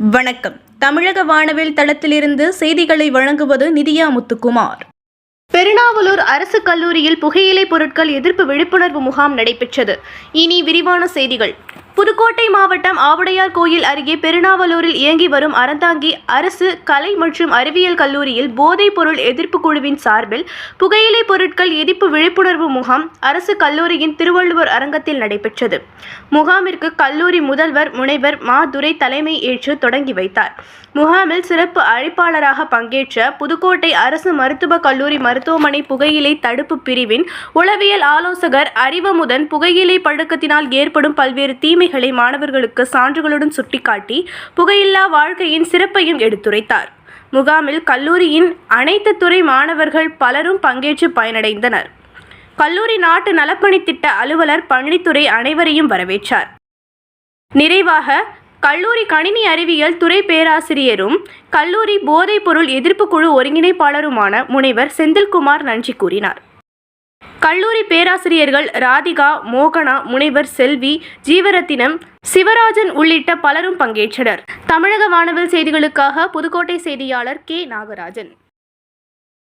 வணக்கம். தமிழக வானவில் தளத்திலிருந்து செய்திகளை வழங்குவது நிதியா முத்துக்குமார். பெருநாவலூர் அரசு கல்லூரியில் புகையிலை பொருட்கள் எதிர்ப்பு விழிப்புணர்வு முகாம் நடைபெற்றது. இனி விரிவான செய்திகள். புதுக்கோட்டை மாவட்டம் ஆவுடையார் கோயில் அருகே பெருநாவலூரில் இயங்கி வரும் அறந்தாங்கி அரசு கலை மற்றும் அறிவியல் கல்லூரியில் போதைப் பொருள் எதிர்ப்பு குழுவின் சார்பில் புகையிலை பொருட்கள் எதிர்ப்பு விழிப்புணர்வு முகாம் அரசு கல்லூரியின் திருவள்ளுவர் அரங்கத்தில் நடைபெற்றது. முகாமிற்கு கல்லூரி முதல்வர் முனைவர் மா துரை தலைமை ஏற்று தொடங்கி வைத்தார். முகாமில் சிறப்பு அழைப்பாளராக பங்கேற்ற புதுக்கோட்டை அரசு மருத்துவக் கல்லூரி மருத்துவமனை புகையிலை தடுப்பு பிரிவின் உளவியல் ஆலோசகர் அறிவமுதன் புகையிலை பழக்கத்தினால் ஏற்படும் பல்வேறு தீமைகளை மாணவர்களுக்கு சான்றுகளுடன் சுட்டிக்காட்டி புகையில்லா வாழ்க்கையின் சிறப்பையும் எடுத்துரைத்தார். முகாமில் கல்லூரியின் அனைத்து துறை மாணவர்கள் பலரும் பங்கேற்று பயனடைந்தனர். கல்லூரி நாட்டு நலப்பணி திட்ட அலுவலர் பழனித்துறை அனைவரையும் வரவேற்றார். நிறைவாக கல்லூரி கணினி அறிவியல் துறை பேராசிரியரும் கல்லூரி போதைப் பொருள் எதிர்ப்பு குழு ஒருங்கிணைப்பாளருமான முனைவர் செந்தில்குமார் நன்றி கூறினார். கல்லூரி பேராசிரியர்கள் ராதிகா, மோகனா, முனைவர் செல்வி, ஜீவரத்தினம், சிவராஜன் உள்ளிட்ட பலரும் பங்கேற்றனர். தமிழக வானவில் செய்திகளுக்காக புதுக்கோட்டை செய்தியாளர் கே. நாகராஜன்.